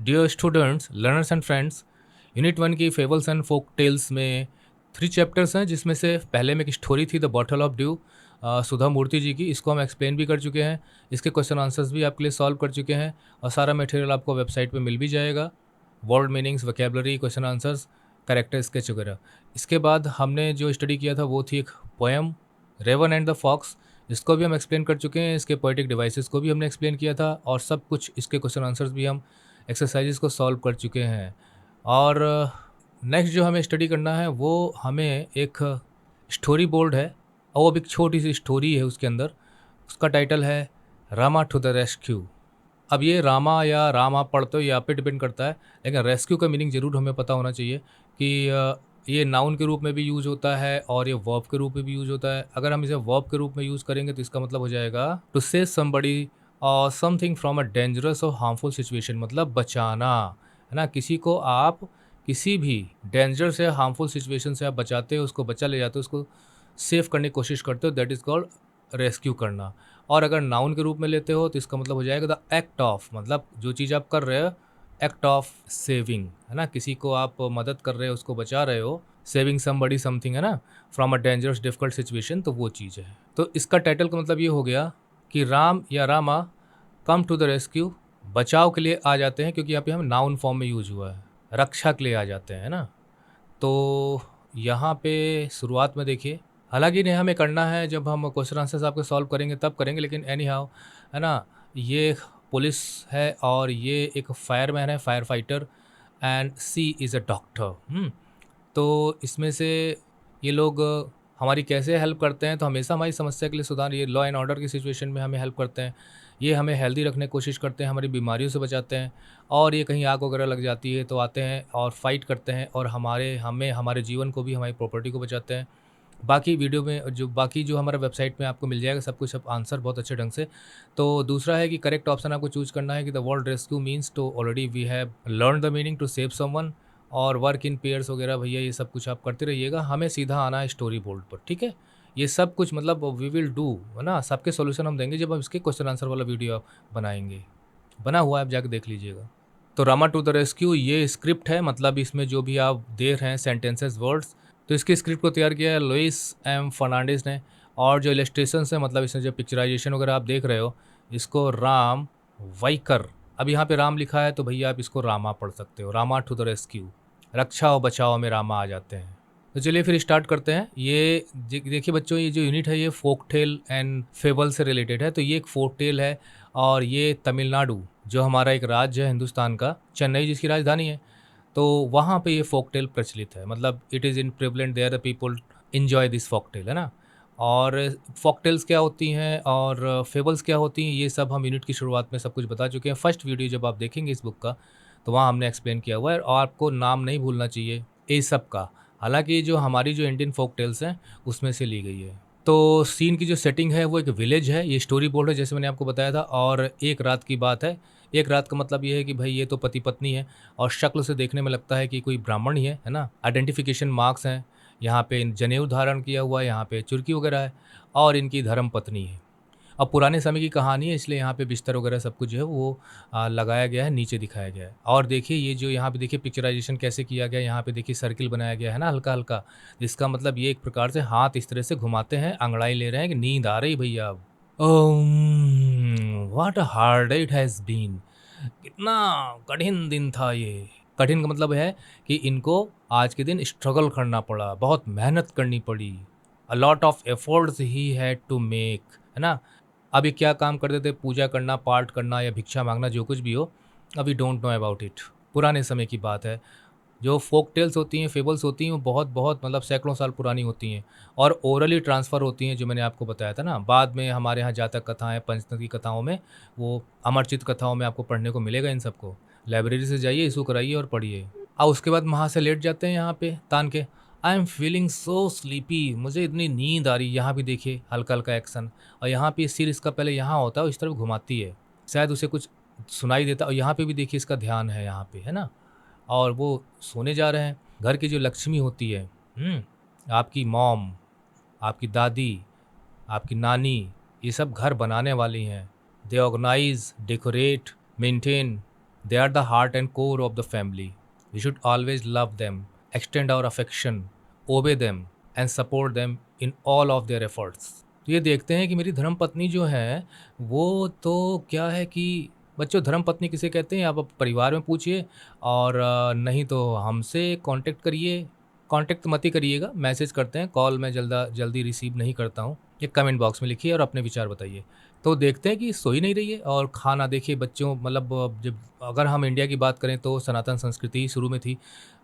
Dear students, learners and friends, unit 1 की fables and folk tales में 3 chapters हैं, जिसमें से पहले में एक स्टोरी थी द बॉटल ऑफ ड्यू, सुधा मूर्ति जी की। इसको हम एक्सप्लेन भी कर चुके हैं, इसके क्वेश्चन आंसर्स भी आपके लिए सॉल्व कर चुके हैं और सारा मटेरियल आपको वेबसाइट पे मिल भी जाएगा। Word meanings, vocabulary, question answers, character sketch वगैरह। इसके बाद हमने जो स्टडी किया था वो थी एक poem raven and the fox. इसको भी हम एक्सप्लेन कर चुके हैं, इसके पोएटिक डिवाइसेस को भी हमने एक्सप्लेन किया था और सब कुछ इसके क्वेश्चन आंसर्स भी हम एक्सरसाइजेस को सॉल्व कर चुके हैं। और नेक्स्ट जो हमें स्टडी करना है वो हमें एक स्टोरी बोर्ड है और वो भी एक छोटी सी स्टोरी है उसके अंदर। उसका टाइटल है रामा टू द रेस्क्यू। अब ये रामा या रामा पढ़ते हो, ये आप पे डिपेंड करता है, लेकिन रेस्क्यू का मीनिंग ज़रूर हमें पता होना चाहिए कि ये नाउन के रूप में भी यूज़ होता है और ये वर्ब के रूप में भी यूज़ होता है। अगर हम इसे वर्ब के रूप में यूज़ करेंगे तो इसका मतलब हो जाएगा टू सेव समबडी और समथिंग फ्रॉम अ डेंजरस और हार्मफुल सिचुएशन, मतलब बचाना, है ना। किसी को आप किसी भी डेंजर से, हार्मफुल सिचुएशन से आप बचाते हो, उसको बचा ले जाते हो, उसको सेव करने की कोशिश करते हो, दैट इज़ कॉल्ड रेस्क्यू करना। और अगर नाउन के रूप में लेते हो तो इसका मतलब हो जाएगा द एक्ट ऑफ, मतलब जो चीज़ आप कर रहे हो, एक्ट ऑफ सेविंग, है ना। किसी को आप मदद कर रहे हो, उसको बचा रहे हो, सेविंग समबडी समथिंग, है ना, from a dangerous difficult situation, तो वो चीज़ है। तो इसका टाइटल का मतलब ये हो गया कि राम या Rama come to the rescue, बचाव के लिए आ जाते हैं, क्योंकि यहाँ पे हम नाउन फॉर्म में यूज हुआ है, रक्षा के लिए आ जाते हैं, है ना। तो यहाँ पे शुरुआत में देखिए, हालांकि नहीं हमें करना है, जब हम क्वेश्चन आंसर्स आपके सॉल्व करेंगे तब करेंगे, लेकिन एनी हाउ, है ना। ये पुलिस है और ये एक फायरमैन है, firefighter, and she is a doctor. तो इसमें से ये लोग हमारी कैसे हेल्प करते हैं, तो हमेशा हमारी समस्या के लिए सुधार, ये लॉ एंड ऑर्डर की सिचुएशन में हमें हेल्प करते हैं, ये हमें हेल्दी रखने की कोशिश करते हैं, हमारी बीमारियों से बचाते हैं, और ये कहीं आग वगैरह लग जाती है तो आते हैं और फाइट करते हैं और हमारे जीवन को भी, हमारी प्रॉपर्टी को बचाते हैं। बाकी वीडियो में जो हमारा वेबसाइट में आपको मिल जाएगा सब कुछ, सब आंसर बहुत अच्छे ढंग से। तो दूसरा है कि करेक्ट ऑप्शन आपको चूज़ करना है कि द वर्ड रेस्क्यू मीन्स, तो already we have learn the meaning to save someone, और वर्क इन पेयर्स वगैरह, भैया ये सब कुछ आप करते रहिएगा, हमें सीधा आना है स्टोरी बोर्ड पर, ठीक है। ये सब कुछ मतलब वी विल डू, है ना, सबके सॉल्यूशन हम देंगे जब हम इसके क्वेश्चन आंसर वाला वीडियो आप बनाएंगे। बना हुआ है, आप जाके देख लीजिएगा। तो रामा टू द रेस्क्यू ये स्क्रिप्ट है, मतलब इसमें जो भी आप देख रहे हैं सेंटेंसेस, वर्ड्स, तो इसकी स्क्रिप्ट को तैयार किया है लुइस एम फर्नांडिस ने। और जो इलस्ट्रेशन है, मतलब इसमें जो पिक्चराइजेशन वगैरह आप देख रहे हो, इसको राम वाइकर, अब यहाँ पे राम लिखा है तो भैया आप इसको रामा पढ़ सकते हो, रामा टू द रेस्क्यू, रक्षा और बचाव में रामा आ जाते हैं। तो चलिए फिर स्टार्ट करते हैं। ये देखिए बच्चों, ये जो यूनिट है ये फोक टेल एंड फेबल से रिलेटेड है। तो ये एक फोक टेल है और ये तमिलनाडु, जो हमारा एक राज्य है हिंदुस्तान का, चेन्नई जिसकी राजधानी है, तो वहाँ पे ये फोक टेल प्रचलित है, मतलब it is in prevalent there the people enjoy this folk tale, है ना। और फोक टेल्स क्या होती हैं और फेबल्स क्या होती हैं, ये सब हम यूनिट की शुरुआत में सब कुछ बता चुके हैं। फर्स्ट वीडियो जब आप देखेंगे इस बुक का तो वहाँ हमने एक्सप्लेन किया हुआ है, और आपको नाम नहीं भूलना चाहिए ये सब का। हालांकि जो हमारी जो इंडियन फोक टेल्स हैं उसमें से ली गई है। तो सीन की जो सेटिंग है वो एक विलेज है, ये स्टोरी बोर्ड है जैसे मैंने आपको बताया था, और एक रात की बात है। एक रात का मतलब ये है कि भाई ये तो पति पत्नी है और शक्ल से देखने में लगता है कि कोई ब्राह्मण ही है ना। आइडेंटिफिकेशन मार्क्स हैं, यहाँ पे जनेऊ धारण किया हुआ है, यहाँ पे चुरकी वगैरह है, और इनकी धर्म पत्नी है। अब पुराने समय की कहानी है, इसलिए यहाँ पे बिस्तर वगैरह सब कुछ जो है वो लगाया गया है, नीचे दिखाया गया है। और देखिए ये जो यहाँ पे देखिए पिक्चराइजेशन कैसे किया गया है, यहाँ पे देखिए सर्किल बनाया गया है ना, हल्का हल्का, जिसका मतलब ये एक प्रकार से हाथ इस तरह से घुमाते हैं, अंगड़ाई ले रहे हैं कि नींद आ रही भैया अब। What a hard day it has been, कितना कठिन दिन था ये। कठिन का मतलब है कि इनको आज के दिन स्ट्रगल करना पड़ा, बहुत मेहनत करनी पड़ी, a lot of efforts he had to make, है ना। अभी क्या काम करते थे, पूजा करना, पाठ करना या भिक्षा मांगना, जो कुछ भी हो, अभी डोंट नो अबाउट इट, पुराने समय की बात है। जो फोक टेल्स होती हैं, फेबल्स होती हैं, वो बहुत बहुत मतलब सैकड़ों साल पुरानी होती हैं और ओरली ट्रांसफ़र होती हैं, जो मैंने आपको बताया था ना। बाद में हमारे यहाँ जातक कथाएँ, पंचतंत्र की कथाओं में, वो अमरचित कथाओं में आपको पढ़ने को मिलेगा इन सबको। लाइब्रेरी से जाइए, इशू कराइए और पढ़िए। और उसके बाद वहाँ से लेट जाते हैं यहाँ पे तान के, I am feeling so sleepy, मुझे इतनी नींद आ रही। यहाँ भी देखिए हल्का हल्का एक्शन, और यहाँ पे सिर इसका पहले यहाँ होता है और इस तरफ घुमाती है, शायद उसे कुछ सुनाई देता, और यहाँ पे भी देखिए इसका ध्यान है यहाँ पे, है ना। और वो सोने जा रहे हैं। घर की जो लक्ष्मी होती है, आपकी मॉम, आपकी दादी, आपकी नानी, ये सब घर बनाने वाली हैं। They organise, decorate, maintain they are the heart and core of the family, we should always love them, extend our affection, obey them and support them in all of their efforts. तो ये देखते हैं कि मेरी धर्मपत्नी जो है वो तो क्या है कि बच्चों, धर्मपत्नी किसे कहते हैं आप परिवार में पूछिए, और नहीं तो हमसे कांटेक्ट करिए। कांटेक्ट मत ही करिएगा, मैसेज करते हैं, कॉल मैं जल्दी रिसीव नहीं करता हूँ। ये कमेंट बॉक्स में लिखिए और अपने विचार बताइए। तो देखते हैं कि सो ही नहीं रही है और खाना देखिए बच्चों, मतलब जब अगर हम इंडिया की बात करें तो सनातन संस्कृति ही शुरू में थी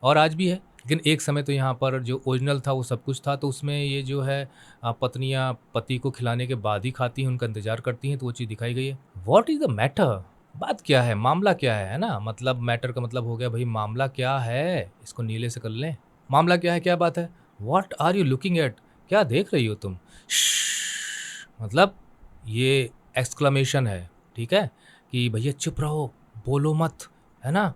और आज भी है, लेकिन एक समय तो यहाँ पर जो ओरिजिनल था वो सब कुछ था, तो उसमें ये जो है पत्नियाँ पति को खिलाने के बाद ही खाती हैं, उनका इंतजार करती हैं, तो वो चीज़ दिखाई गई है। व्हाट इज़ द मैटर, बात क्या है, मामला क्या है ना? मतलब मैटर का मतलब हो गया भाई मामला क्या है, इसको नीले से कर लें। मामला क्या है, क्या बात है? What are you looking at, क्या देख रही हो तुम? मतलब ये एक्सक्लेमेशन है, ठीक है, कि भैया चुप रहो, बोलो मत, है ना,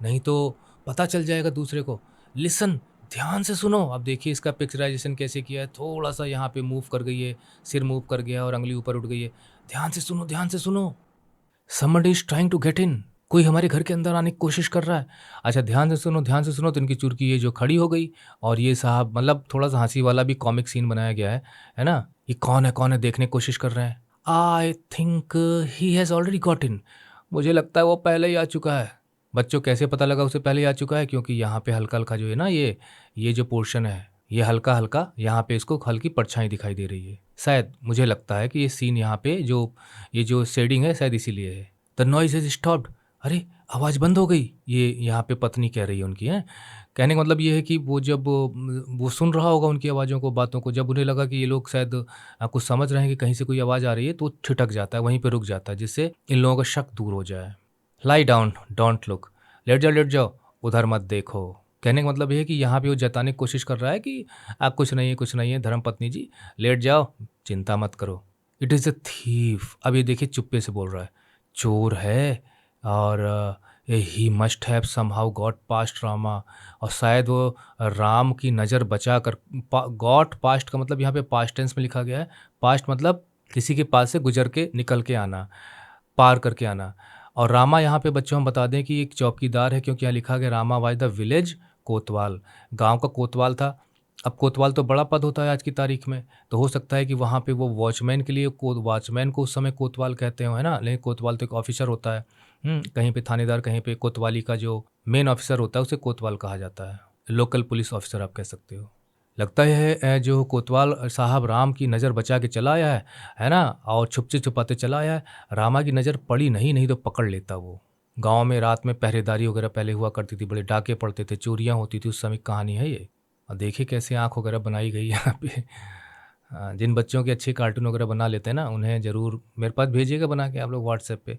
नहीं तो पता चल जाएगा दूसरे को। लिसन, ध्यान से सुनो। अब देखिए इसका पिक्चराइजेशन कैसे किया है, थोड़ा सा यहाँ पे मूव कर गई है, सिर मूव कर गया और अंगली ऊपर उठ गई है। ध्यान से सुनो, ध्यान से सुनो। Somebody is trying to get in, कोई हमारे घर के अंदर आने की कोशिश कर रहा है। अच्छा ध्यान से सुनो, ध्यान से सुनो। तो इनकी चुड़की ये जो खड़ी हो गई और ये साहब, मतलब थोड़ा सा हंसी वाला भी कॉमिक सीन बनाया गया है ना। ये कौन है देखने की कोशिश कर रहे हैं। I think he has already got in, मुझे लगता है वो पहले ही आ चुका है। बच्चों कैसे पता लगा उसे पहले ही आ चुका है? क्योंकि यहाँ पे हल्का हल्का जो है ना, ये जो पोर्शन है, ये हल्का हल्का यहाँ पे इसको हल्की परछाई दिखाई दे रही है। शायद मुझे लगता है कि ये सीन यहाँ पे जो ये जो शेडिंग है शायद इसीलिए है। द नॉइज इज स्टॉप्ड, अरे आवाज़ बंद हो गई, ये यहाँ पे पत्नी कह रही है उनकी है। कहने का मतलब ये है कि वो जब वो सुन रहा होगा उनकी आवाज़ों को, बातों को, जब उन्हें लगा कि ये लोग शायद कुछ समझ रहे हैं कि कहीं से कोई आवाज़ आ रही है, तो वो ठिठक जाता है, वहीं पे रुक जाता है, जिससे इन लोगों का शक दूर हो जाए। लाई डाउन, डोंट लुक, लेट जाओ, उधर मत देखो। कहने का मतलब ये है कि यहाँ पे वो जताने की कोशिश कर रहा है कि कुछ नहीं है धर्मपत्नी जी, लेट जाओ, चिंता मत करो। इट इज़ अ थीफ, अब ये देखिए चुप्पे से बोल रहा है, चोर है और he must have somehow got past Rama, और शायद वो राम की नज़र बचा कर, गॉट पास्ट का मतलब यहाँ पे पास्ट टेंस में लिखा गया है। पास्ट मतलब किसी के पास से गुजर के निकल के आना, पार करके आना। और रामा यहाँ पे बच्चों हम बता दें कि एक चौकीदार है, क्योंकि यहाँ लिखा गया रामा वाज द विलेज कोतवाल, गांव का कोतवाल था। अब कोतवाल तो बड़ा पद होता है आज की तारीख में, तो हो सकता है कि वहाँ पे वो वॉचमैन के लिए वॉचमैन को उस समय कोतवाल कहते हो, है ना। लेकिन कोतवाल तो एक ऑफिसर होता है, कहीं पे थानेदार, कहीं पे कोतवाली का जो मेन ऑफिसर होता है उसे कोतवाल कहा जाता है, लोकल पुलिस ऑफिसर आप कह सकते हो। लगता है जो कोतवाल साहब राम की नज़र बचा के चला आया है ना, और छुपचे छुपाते चला आया है। रामा की नज़र पड़ी नहीं तो पकड़ लेता वो। गांव में रात में पहरेदारी वगैरह पहले हुआ करती थी, बड़े डाके पड़ते थे, चोरियां होती थी, उस समय की कहानी है ये। और देखिए कैसे आँख वगैरह बनाई गई है यहाँ पे। जिन बच्चों के अच्छे कार्टून वगैरह बना लेते हैं ना, उन्हें ज़रूर मेरे पास भेजिएगा बना के आप लोग व्हाट्सएप पे।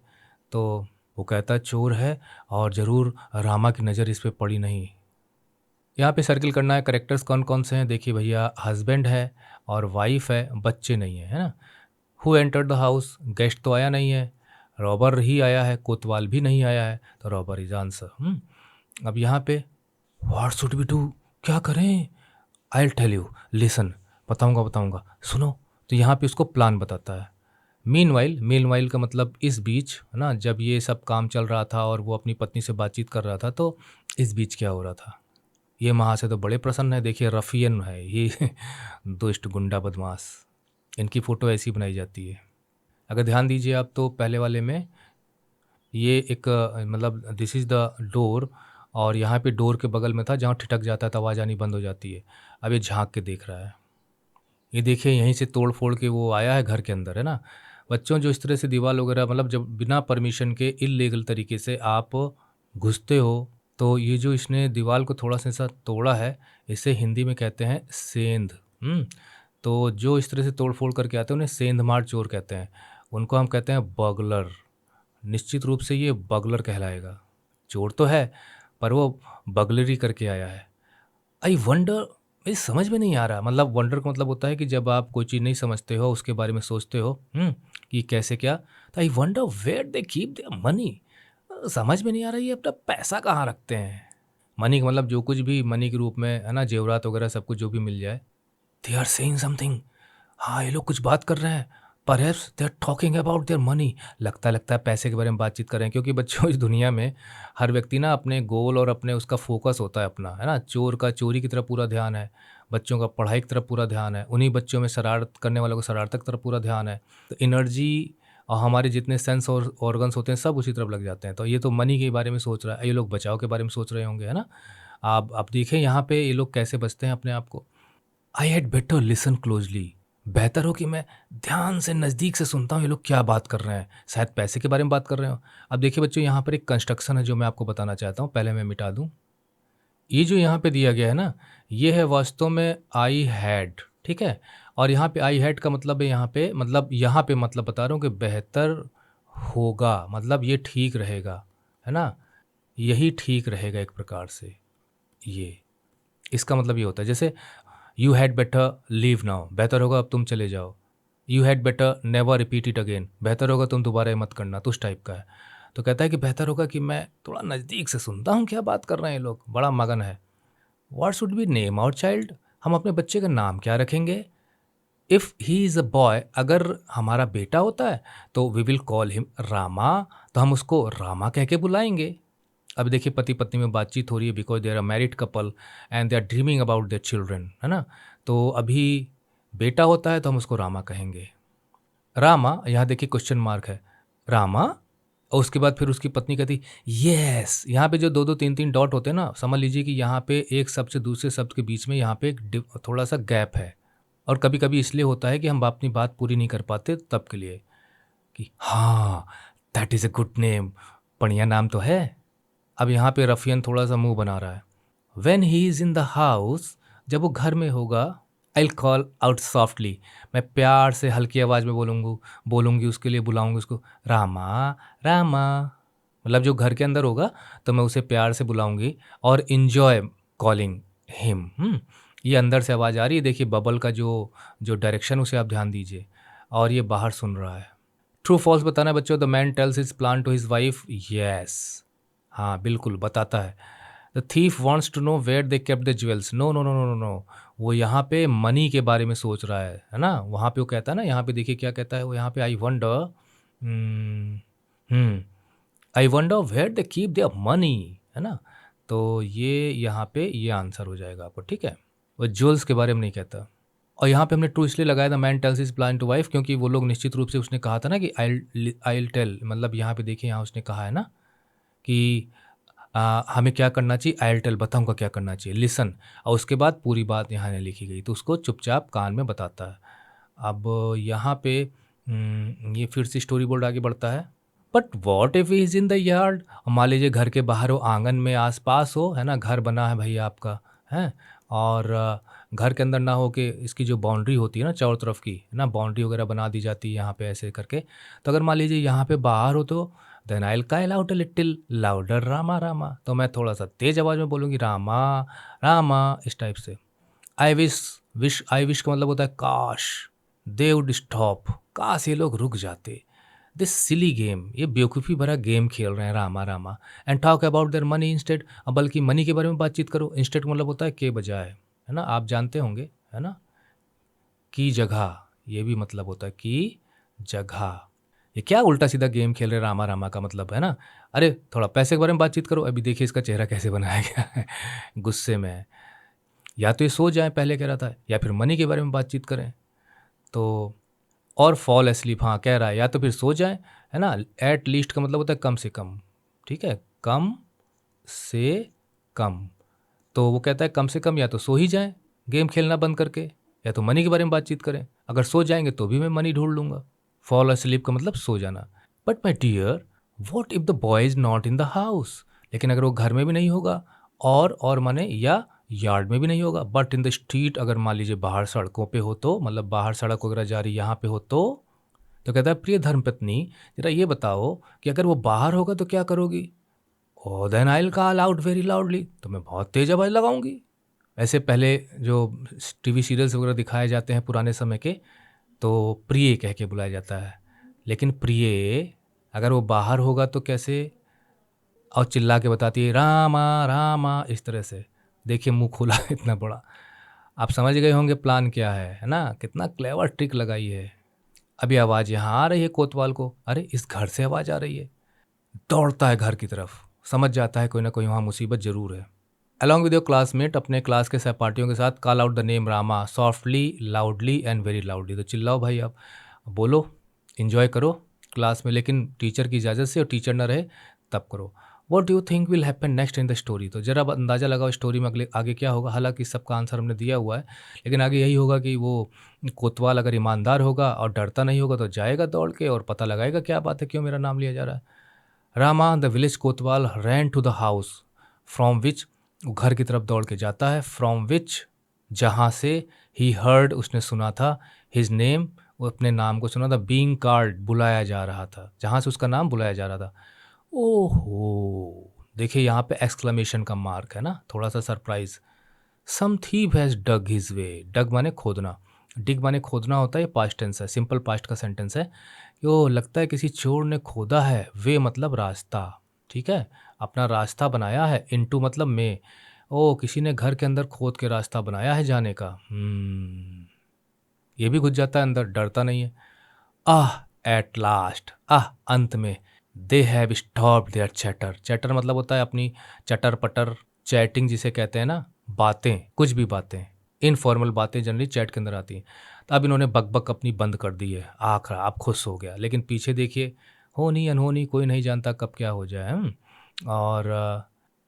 तो वो कहता है चोर है और ज़रूर रामा की नज़र इस पे पड़ी नहीं। यहाँ पे सर्किल करना है, करेक्टर्स कौन कौन से हैं। देखिए भैया, हस्बैंड है और वाइफ है, बच्चे नहीं है, है ना। Who entered the house, guest तो आया नहीं है, रॉबर ही आया है, कोतवाल भी नहीं आया है, तो रॉबर इज आंसर। अब यहाँ पे व्हाट शुड वी डू, क्या करें? I will tell you, listen, बताऊंगा, सुनो। तो यहाँ पे उसको प्लान बताता है। मीनवाइल का मतलब इस बीच, है ना, जब ये सब काम चल रहा था और वो अपनी पत्नी से बातचीत कर रहा था, तो इस बीच क्या हो रहा था। ये वहाँ से तो बड़े प्रसन्न है, देखिए रफियन है ये दुष्ट गुंडा बदमाश, इनकी फ़ोटो ऐसी बनाई जाती है। अगर ध्यान दीजिए आप तो पहले वाले में ये एक मतलब दिस इज़ द डोर, और यहाँ पे डोर के बगल में था जहाँ ठिठक जाता है तो आवाज़ आनी बंद हो जाती है। अब ये झांक के देख रहा है, ये देखिए यहीं से तोड़ फोड़ के वो आया है घर के अंदर, है ना। बच्चों जो इस तरह से दीवार वगैरह, मतलब जब बिना परमिशन के इल्लीगल तरीके से आप घुसते हो, तो ये जो इसने दीवार को थोड़ा सा ऐसा तोड़ा है, इसे हिंदी में कहते हैं सेंध। तो जो इस तरह से तोड़ फोड़ करके आते हैं उन्हें सेंध मार चोर कहते हैं, उनको हम कहते हैं बगलर। निश्चित रूप से ये बगलर कहलाएगा। चोर तो है पर वो बगलरी करके आया है। आई वंडर, मेरी समझ में नहीं आ रहा, मतलब वंडर का मतलब होता है कि जब आप कोई चीज़ नहीं समझते हो उसके बारे में सोचते हो कि कैसे क्या। तो I wonder where they keep their money, समझ में नहीं आ रहा ये अपना पैसा कहाँ रखते हैं। मनी का मतलब जो कुछ भी मनी के रूप में, है ना, जेवरात वगैरह सब कुछ जो भी मिल जाए। दे आर सेइंग समथिंग, हाँ ये लोग कुछ बात कर रहे हैं। Perhaps they are talking about their money. लगता है पैसे के बारे में बातचीत कर रहे हैं, क्योंकि बच्चों इस दुनिया में हर व्यक्ति ना अपने गोल और अपने उसका फोकस होता है अपना, है ना? चोर का चोरी की तरफ पूरा ध्यान है, बच्चों का पढ़ाई की तरफ पूरा ध्यान है, उन्हीं बच्चों में शरारत करने वालों को शरारत की तरफ पूरा ध्यान है। तो एनर्जी और हमारे जितने सेंस और ऑर्गन्स होते हैं सब उसी तरफ लग जाते हैं। तो ये तो मनी के बारे में सोच रहा है, ये लोग बचाव के बारे में सोच रहे होंगे, है ना? आप देखें यहाँ पे ये लोग कैसे बचते हैं अपने आप को। I had better listen closely. बेहतर हो कि मैं ध्यान से नज़दीक से सुनता हूँ ये लोग क्या बात कर रहे हैं, शायद पैसे के बारे में बात कर रहे हो। अब देखिए बच्चों, यहाँ पर एक कंस्ट्रक्शन है जो मैं आपको बताना चाहता हूँ, पहले मैं मिटा दूँ। ये जो यहाँ पे दिया गया है ना, ये है वास्तव में आई हैड, ठीक है? और यहाँ पे आई हैड का मतलब है यहाँ पे मतलब बता रहा हूँ कि बेहतर होगा, मतलब ये ठीक रहेगा, है ना? यही ठीक रहेगा एक प्रकार से, ये इसका मतलब ये होता है। जैसे you had better leave now, बेहतर होगा अब तुम चले जाओ। You had better never repeat it again, बेहतर होगा तुम दोबारा ये मत करना, तो उस टाइप का है। तो कहता है कि बेहतर होगा कि मैं थोड़ा नज़दीक से सुनता हूँ क्या बात कर रहे हैं ये लोग, बड़ा मगन है। What should be name our child, हम अपने बच्चे का नाम क्या रखेंगे? If he is a boy, अगर हमारा बेटा होता है तो we will call him Rama, तो हम उसको रामा कह के बुलाएंगे। अब देखिए पति पत्नी में बातचीत हो रही है, because they are a married couple and they are dreaming about their children, है ना? तो अभी बेटा होता है तो हम उसको रामा कहेंगे। रामा, यहाँ देखिए क्वेश्चन मार्क है, रामा। और उसके बाद फिर उसकी पत्नी कहती यस। यहाँ पे जो दो दो तीन तीन डॉट होते हैं ना, समझ लीजिए कि यहाँ पे एक शब्द से दूसरे शब्द के बीच में यहाँ पे एक थोड़ा सा गैप है। और कभी कभी इसलिए होता है कि हम अपनी बात पूरी नहीं कर पाते, तब के लिए कि हाँ that is a good name, बढ़िया नाम तो है। अब यहाँ पे रफियन थोड़ा सा मुंह बना रहा है। When he is in the house, जब वो घर में होगा, आई कॉल आउट सॉफ्टली, मैं प्यार से हल्की आवाज़ में बोलूँगी उसके लिए, बुलाऊँगी उसको, रामा रामा। मतलब जो घर के अंदर होगा तो मैं उसे प्यार से बुलाऊँगी और इन्जॉय कॉलिंग हिम। ये अंदर से आवाज़ आ रही है, देखिए बबल का जो जो डायरेक्शन उसे आप ध्यान दीजिए, और ये बाहर सुन रहा है। ट्रू फॉल्स बताना है बच्चों। The man tells his plan to his wife, yes, हाँ बिल्कुल बताता है। The thief wants to know where they kept the jewels, no no no no no no, वो यहाँ पे मनी के बारे में सोच रहा है ना? वहाँ पे वो कहता है ना, यहाँ पे देखिए क्या कहता है वो, यहाँ पे I wonder, I wonder where they keep their money, है ना? तो ये यहाँ पे ये आंसर हो जाएगा आपको, ठीक है? वो ज्वेल्स के बारे में नहीं कहता। और यहाँ पे हमने ट्रू इसलिए लगाया था, man tells his plan to wife, क्योंकि वो लोग निश्चित रूप से, उसने कहा था ना कि आई टेल, मतलब यहाँ पे देखिए, यहाँ उसने कहा है ना कि हमें क्या करना चाहिए, आई टेल, बताऊँगा क्या करना चाहिए, लिसन, और उसके बाद पूरी बात यहाँ नहीं लिखी गई, तो उसको चुपचाप कान में बताता है। अब यहाँ पे ये फिर से स्टोरी बोर्ड आगे बढ़ता है। But what if is in the yard, मान लीजिए घर के बाहर हो, आंगन में आसपास हो, है ना? घर बना है भैया आपका, है, और घर के अंदर ना हो के इसकी जो बाउंड्री होती है ना चारों तरफ की, है ना, बाउंड्री वगैरह बना दी जाती है यहाँ पे ऐसे करके। तो अगर मान लीजिए यहाँ पे बाहर हो तो then I will call out a little louder, Rama Rama, तो मैं थोड़ा सा तेज आवाज़ में बोलूँगी रामा रामा, इस टाइप से। आई विश का मतलब होता है काश, दे वुड स्टॉप, काश ये लोग रुक जाते, दिस सिली गेम, ये बेवकूफ़ी भरा गेम खेल रहे हैं Rama Rama, and talk about their money instead, बल्कि मनी के बारे में बातचीत करो। इंस्टेड का मतलब होता है के बजाय, है ना? आप जानते होंगे, है ना? की जगह, ये भी मतलब होता है की जगह। ये क्या उल्टा सीधा गेम खेल रहे रामा रामा का मतलब, है ना? अरे थोड़ा पैसे के बारे में बातचीत करो। अभी देखिए इसका चेहरा कैसे बनाया गया है, गुस्से में है। या तो ये सो जाए, पहले कह रहा था, या फिर मनी के बारे में बातचीत करें। तो और फॉल एस्लीप, हाँ कह रहा है, या तो फिर सो जाए, है ना? एट लीस्ट का मतलब होता है कम से कम, ठीक है? कम से कम। तो वो कहता है कम से कम या तो सो ही जाएं गेम खेलना बंद करके, या तो मनी के बारे में बातचीत करें। अगर सो जाएंगे तो भी मैं मनी ढूंढ लूँगा। फॉल अस्लीप का मतलब सो जाना। But my dear, what if the boy is not in the house, लेकिन अगर वो घर में भी नहीं होगा, और माने या यार्ड में भी नहीं होगा, बट इन द स्ट्रीट, अगर मान लीजिए बाहर सड़कों पे हो तो, मतलब बाहर सड़क वगैरह जा रही यहाँ पे हो तो कहता है प्रिय धर्मपत्नी, जरा ये बताओ कि अगर वो बाहर होगा तो क्या करोगी? Oh then I will call out very loudly, तो मैं बहुत तेज आवाज़ लगाऊंगी। ऐसे पहले जो टीवी सीरियल्स वगैरह दिखाए जाते हैं पुराने समय के, तो प्रिय कह के बुलाया जाता है। लेकिन प्रिय अगर वो बाहर होगा तो कैसे? और चिल्ला के बताती है रामा रामा, इस तरह से। देखिए मुंह खोला है इतना बड़ा। आप समझ गए होंगे प्लान क्या है ना? कितना क्लेवर ट्रिक लगाई है। अभी आवाज़ यहाँ आ रही है कोतवाल को, अरे इस घर से आवाज़ आ रही है। दौड़ता है घर की तरफ, समझ जाता है कोई ना कोई वहाँ मुसीबत ज़रूर है। अलॉन्ग विद योर क्लासमेट, अपने क्लास के सहपाठियों के साथ call out the name Rama softly, loudly and very loudly. तो चिल्लाओ भाई, अब बोलो, इंजॉय करो क्लास में, लेकिन टीचर की इजाज़त से, और टीचर ना रहे तब करो। What do you think will happen next in the story? तो जरा अब अंदाज़ा लगाओ स्टोरी में अगले आगे क्या होगा। हालांकि सबका आंसर हमने दिया हुआ है, लेकिन आगे यही होगा कि वो कोतवाल अगर ईमानदार होगा और डरता नहीं होगा तो जाएगा दौड़ के और पता लगाएगा क्या बात है, क्यों मेरा नाम लिया जा रहा है। Rama the village kotwal ran to the house from which, घर की तरफ दौड़ के जाता है, फ्रॉम विच जहाँ से, ही हर्ड उसने सुना था, हिज नेम वो अपने नाम को सुना था, बीइंग कॉल्ड बुलाया जा रहा था, जहाँ से उसका नाम बुलाया जा रहा था। ओहो, देखिए यहाँ पे एक्सक्लेमेशन का मार्क है ना, थोड़ा सा surprise. Some thief has dug his way, dug माने खोदना, डिग माने खोदना होता है, ये पास्ट टेंस है, सिंपल पास्ट का सेंटेंस है। यो लगता है किसी चोर ने खोदा है, वे मतलब रास्ता, ठीक है, अपना रास्ता बनाया है, इनटू मतलब में, ओ किसी ने घर के अंदर खोद के रास्ता बनाया है जाने का। ये भी घुस जाता है अंदर, डरता नहीं है। आह एट लास्ट, आह अंत में, they have stopped their chatter, chatter मतलब होता है अपनी चटर पटर, चैटिंग जिसे कहते हैं ना, बातें, कुछ भी बातें, इनफॉर्मल बातें जनरली चैट के अंदर आती हैं। तो अब इन्होंने बकबक अपनी बंद कर दी है, आखिर आप खुश हो गया, लेकिन पीछे देखिए, होनी अनहोनी कोई नहीं जानता कब क्या हो जाए। और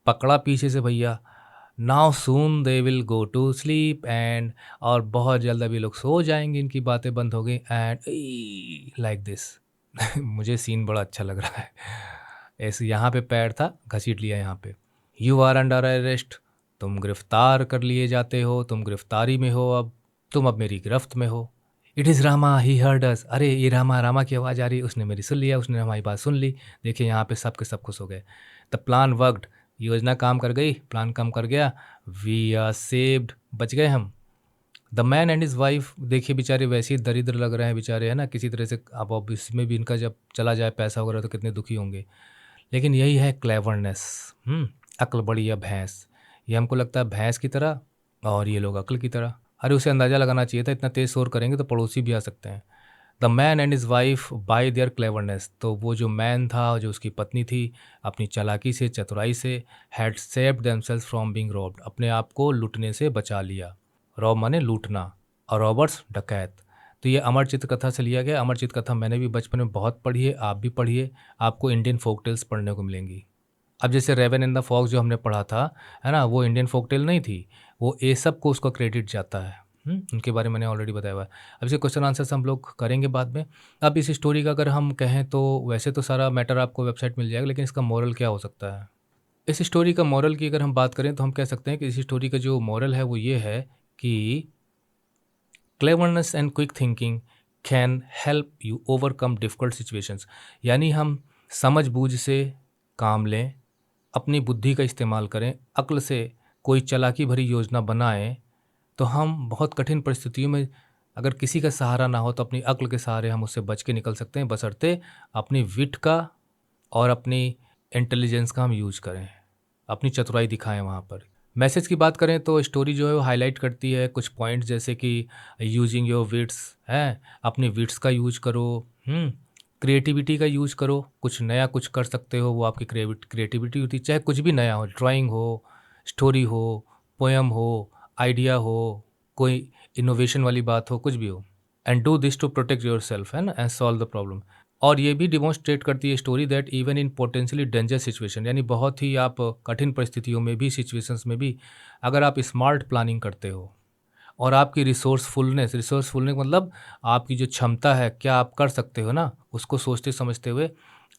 पकड़ा पीछे से भैया, now soon they will go to sleep and, और बहुत जल्द अभी लोग सो जाएंगे, इनकी बातें बंद हो गई, एंड लाइक दिस। मुझे सीन बड़ा अच्छा लग रहा है, ऐसे यहाँ पे पैर था, घसीट लिया यहाँ पे। यू आर अंडर अरेस्ट, तुम गिरफ्तार कर लिए जाते हो, तुम गिरफ्तारी में हो, अब तुम अब मेरी गिरफ्त में हो। It is Rama, he heard us, अरे ये रामा, रामा की आवाज़ आ रही है, उसने मेरी सुन लिया, उसने हमारी बात सुन ली। देखिए यहाँ पे सब के सब खुश हो गए। द प्लान वर्कड, योजना काम कर गई, प्लान काम कर गया। वी आर सेव्ड, बच गए हम। The man and his wife, देखिए बेचारे वैसे ही दरिद्र लग रहे हैं बेचारे, है ना, किसी तरह से। अब इसमें भी इनका जब चला जाए पैसा वगैरह तो कितने दुखी होंगे। लेकिन यही है क्लेवरनेस, अक्ल बड़ी है भैंस। ये हमको लगता है भैंस की तरह, और ये लोग अक्ल की तरह। अरे उसे अंदाज़ा लगाना चाहिए था, इतना तेज़ शोर करेंगे तो पड़ोसी भी आ सकते हैं। The man and his wife bye there cleverness, तो वो जो मैन था, जो उसकी पत्नी थी, अपनी चालाकी से, चतुराई से, had saved themselves from being robbed, अपने आप को लूटने से बचा लिया। रॉब माने लूटना, और रॉबर्ट्स डकैत। तो ये अमर चित्र कथा से लिया गया। अमर चित्र कथा मैंने भी बचपन में बहुत पढ़ी है, आप भी पढ़िए, आपको इंडियन फोक टेल्स पढ़ने को मिलेंगी। अब जैसे रेवन इन द फॉक्स जो हमने पढ़ा था, है ना, वो इंडियन फोक टेल नहीं थी, वो एसप को उसका क्रेडिट जाता है। उनके बारे में मैंने ऑलरेडी बताया हुआ है। अब इसे क्वेश्चन आंसर्स हम लोग करेंगे बाद में। अब इस स्टोरी का अगर हम कहें तो वैसे तो सारा मैटर आपको वेबसाइट मिल जाएगा, लेकिन इसका मॉरल क्या हो सकता है? इस स्टोरी का मॉरल की अगर हम बात करें तो हम कह सकते हैं कि इस स्टोरी का जो मॉरल है वो ये है कि cleverness and quick thinking can help you overcome difficult situations, यानी हम समझ बूझ से काम लें, अपनी बुद्धि का इस्तेमाल करें, अक्ल से कोई चालाकी भरी योजना बनाएं, तो हम बहुत कठिन परिस्थितियों में अगर किसी का सहारा ना हो तो अपनी अक्ल के सहारे हम उससे बच के निकल सकते हैं, बशर्ते अपनी विट का और अपनी इंटेलिजेंस का हम यूज करें, अपनी चतुराई दिखाएं वहाँ पर। मैसेज की बात करें तो स्टोरी जो है वो हाईलाइट करती है कुछ पॉइंट्स, जैसे कि यूजिंग योर विट्स है, अपनी विट्स का यूज करो, क्रिएटिविटी का यूज करो, कुछ नया कुछ कर सकते हो, वो आपकी क्रिएटिविटी होती है, चाहे कुछ भी नया हो, ड्राइंग हो, स्टोरी हो, पोएम हो, आइडिया हो, कोई इनोवेशन वाली बात हो, कुछ भी हो। And do this to protect yourself, है ना, एंड सॉल्व द प्रॉब्लम। और ये भी डिमॉन्स्ट्रेट करती है story that even in potentially danger situation, यानी बहुत ही आप कठिन परिस्थितियों में भी, सिचुएशंस में भी, अगर आप स्मार्ट प्लानिंग करते हो और आपकी रिसोर्सफुलनेस मतलब आपकी जो क्षमता है, क्या आप कर सकते हो ना, उसको सोचते समझते हुए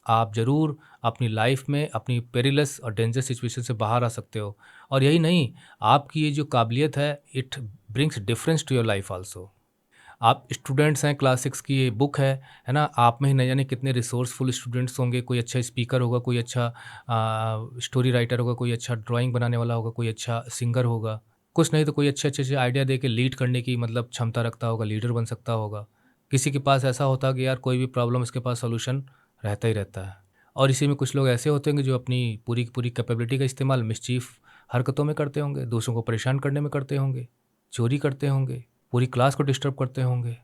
आप ज़रूर अपनी लाइफ में अपनी पेरिलस और डेंजर सिचुएशन से बाहर आ सकते हो। और यही नहीं, आपकी ये जो काबिलियत है, it brings difference to your life also. आप स्टूडेंट्स हैं, क्लास 6 की ये बुक है ना, आप में ही न जाने कितने रिसोर्सफुल स्टूडेंट्स होंगे, कोई अच्छा स्पीकर होगा, कोई अच्छा स्टोरी राइटर होगा, कोई अच्छा ड्राइंग बनाने वाला होगा, कोई अच्छा सिंगर होगा, कुछ नहीं तो कोई अच्छे आइडिया दे के लीड करने की मतलब क्षमता रखता होगा, लीडर बन सकता होगा। किसी के पास ऐसा होता कि यार कोई भी प्रॉब्लम इसके पास सोल्यूशन रहता ही रहता है। और इसी में कुछ लोग ऐसे होते होंगे जो अपनी पूरी की पूरी कैपेबिलिटी का इस्तेमाल मिसचीफ हरकतों में करते होंगे, दूसरों को परेशान करने में करते होंगे, चोरी करते होंगे, पूरी क्लास को डिस्टर्ब करते होंगे।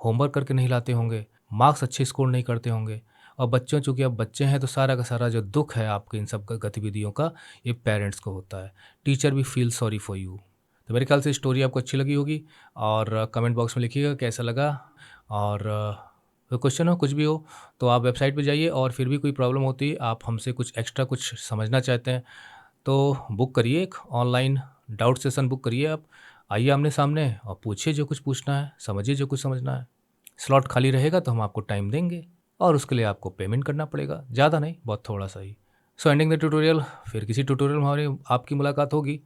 होमवर्क करके नहीं लाते होंगे, मार्क्स अच्छे स्कोर नहीं करते होंगे, और बच्चों चूँकि अब बच्चे हैं तो सारा का सारा जो दुःख है आपके इन सब गतिविधियों का, ये पेरेंट्स को होता है। टीचर भी फील सॉरी फॉर यू। तो मेरे ख्याल से स्टोरी आपको अच्छी लगी होगी, और कमेंट बॉक्स में लिखिएगा कैसा लगा। और कोई क्वेश्चन हो, कुछ भी हो, तो आप वेबसाइट पे जाइए, और फिर भी कोई प्रॉब्लम होती है, आप हमसे कुछ एक्स्ट्रा कुछ समझना चाहते हैं, तो बुक करिए, एक ऑनलाइन डाउट सेशन बुक करिए आप। आइए आमने-सामने और पूछिए जो कुछ पूछना है, समझिए जो कुछ समझना है। स्लॉट खाली रहेगा तो हम आपको टाइम देंगे, और उसके लिए आपको पेमेंट करना पड़ेगा, ज़्यादा नहीं, बहुत थोड़ा-सा ही। सो एंडिंग द ट्यूटोरियल, फिर किसी ट्यूटोरियल में हमारी आपकी मुलाकात होगी।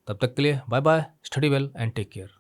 तब तक के लिए bye bye, study well and take care.